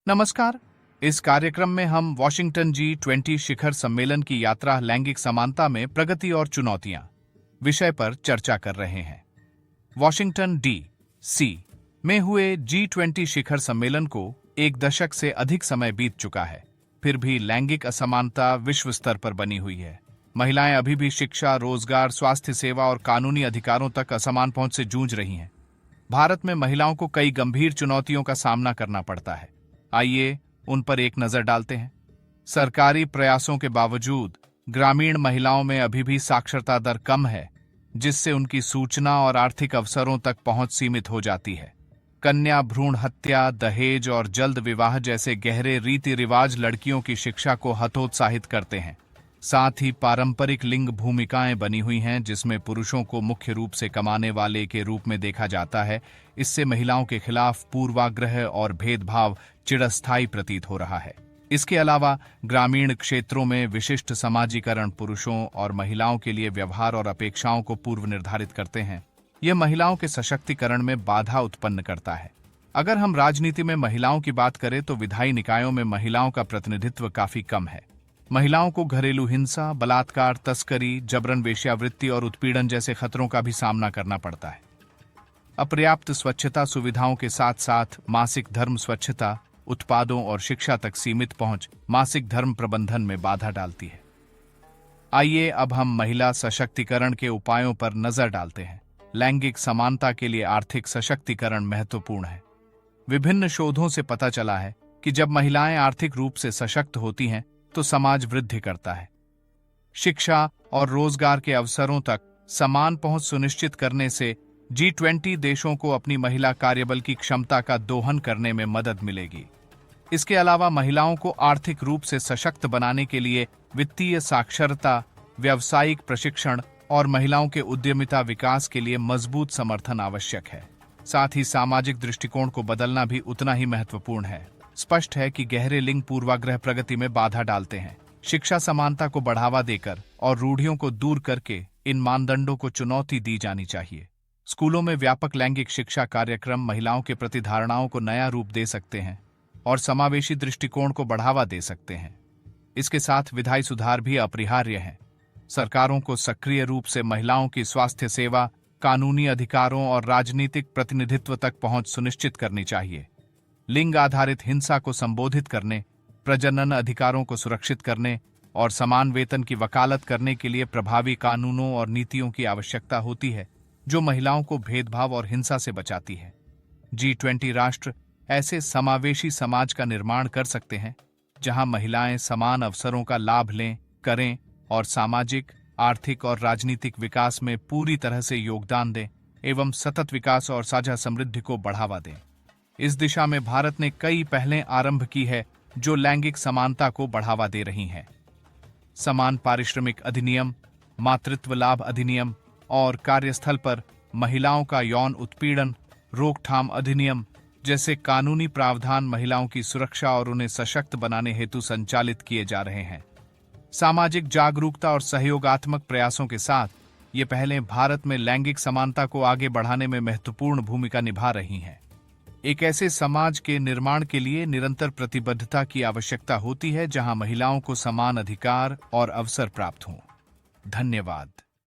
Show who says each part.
Speaker 1: नमस्कार। इस कार्यक्रम में हम वॉशिंगटन G20 शिखर सम्मेलन की यात्रा लैंगिक समानता में प्रगति और चुनौतियां विषय पर चर्चा कर रहे हैं। वॉशिंगटन DC में हुए G20 शिखर सम्मेलन को एक दशक से अधिक समय बीत चुका है, फिर भी लैंगिक असमानता विश्व स्तर पर बनी हुई है। महिलाएं अभी भी शिक्षा, रोजगार, स्वास्थ्य सेवा और कानूनी अधिकारों तक असमान पहुंच से जूझ रही हैं। भारत में महिलाओं को कई गंभीर चुनौतियों का सामना करना पड़ता है। आइए उन पर एक नजर डालते हैं। सरकारी प्रयासों के बावजूद ग्रामीण महिलाओं में अभी भी साक्षरता दर कम है, जिससे उनकी सूचना और आर्थिक अवसरों तक पहुंच सीमित हो जाती है। कन्या भ्रूण हत्या, दहेज और जल्द विवाह जैसे गहरे रीति रिवाज लड़कियों की शिक्षा को हतोत्साहित करते हैं। साथ ही पारंपरिक लिंग भूमिकाएं बनी हुई हैं, जिसमें पुरुषों को मुख्य रूप से कमाने वाले के रूप में देखा जाता है। इससे महिलाओं के खिलाफ पूर्वाग्रह और भेदभाव चिरस्थायी प्रतीत हो रहा है। इसके अलावा ग्रामीण क्षेत्रों में विशिष्ट समाजीकरण पुरुषों और महिलाओं के लिए व्यवहार और अपेक्षाओं को पूर्व निर्धारित करते हैं। यह महिलाओं के सशक्तिकरण में बाधा उत्पन्न करता है। अगर हम राजनीति में महिलाओं की बात करें तो विधायी निकायों में महिलाओं का प्रतिनिधित्व काफी कम है। महिलाओं को घरेलू हिंसा, बलात्कार, तस्करी, जबरन वेश्यावृत्ति और उत्पीड़न जैसे खतरों का भी सामना करना पड़ता है। अपर्याप्त स्वच्छता सुविधाओं के साथ साथ मासिक धर्म स्वच्छता उत्पादों और शिक्षा तक सीमित पहुंच मासिक धर्म प्रबंधन में बाधा डालती है। आइए अब हम महिला सशक्तिकरण के उपायों पर नजर डालते हैं। लैंगिक समानता के लिए आर्थिक सशक्तिकरण महत्वपूर्ण है। विभिन्न शोधों से पता चला है कि जब महिलाएं आर्थिक रूप से सशक्त होती हैं तो समाज वृद्धि करता है। शिक्षा और रोजगार के अवसरों तक समान पहुंच सुनिश्चित करने से G20 देशों को अपनी महिला कार्यबल की क्षमता का दोहन करने में मदद मिलेगी। इसके अलावा महिलाओं को आर्थिक रूप से सशक्त बनाने के लिए वित्तीय साक्षरता, व्यावसायिक प्रशिक्षण और महिलाओं के उद्यमिता विकास के लिए मजबूत समर्थन आवश्यक है। साथ ही सामाजिक दृष्टिकोण को बदलना भी उतना ही महत्वपूर्ण है। स्पष्ट है कि गहरे लिंग पूर्वाग्रह प्रगति में बाधा डालते हैं। शिक्षा समानता को बढ़ावा देकर और रूढ़ियों को दूर करके इन मानदंडों को चुनौती दी जानी चाहिए। स्कूलों में व्यापक लैंगिक शिक्षा कार्यक्रम महिलाओं के प्रति धारणाओं को नया रूप दे सकते हैं और समावेशी दृष्टिकोण को बढ़ावा दे सकते हैं। इसके साथ विधायी सुधार भी अपरिहार्य हैं। सरकारों को सक्रिय रूप से महिलाओं की स्वास्थ्य सेवा, कानूनी अधिकारों और राजनीतिक प्रतिनिधित्व तक पहुंच सुनिश्चित करनी चाहिए। लिंग आधारित हिंसा को संबोधित करने, प्रजनन अधिकारों को सुरक्षित करने और समान वेतन की वकालत करने के लिए प्रभावी कानूनों और नीतियों की आवश्यकता होती है, जो महिलाओं को भेदभाव और हिंसा से बचाती है। G20 राष्ट्र ऐसे समावेशी समाज का निर्माण कर सकते हैं जहां महिलाएं समान अवसरों का लाभ करें और सामाजिक, आर्थिक और राजनीतिक विकास में पूरी तरह से योगदान दें एवं सतत विकास और साझा समृद्धि को बढ़ावा दें। इस दिशा में भारत ने कई पहलें आरंभ की है जो लैंगिक समानता को बढ़ावा दे रही हैं। समान पारिश्रमिक अधिनियम, मातृत्व लाभ अधिनियम और कार्यस्थल पर महिलाओं का यौन उत्पीड़न रोकथाम अधिनियम जैसे कानूनी प्रावधान महिलाओं की सुरक्षा और उन्हें सशक्त बनाने हेतु संचालित किए जा रहे हैं। सामाजिक जागरूकता और सहयोगात्मक प्रयासों के साथ ये पहलें भारत में लैंगिक समानता को आगे बढ़ाने में महत्वपूर्ण भूमिका निभा रही हैं। एक ऐसे समाज के निर्माण के लिए निरंतर प्रतिबद्धता की आवश्यकता होती है जहां महिलाओं को समान अधिकार और अवसर प्राप्त हों। धन्यवाद।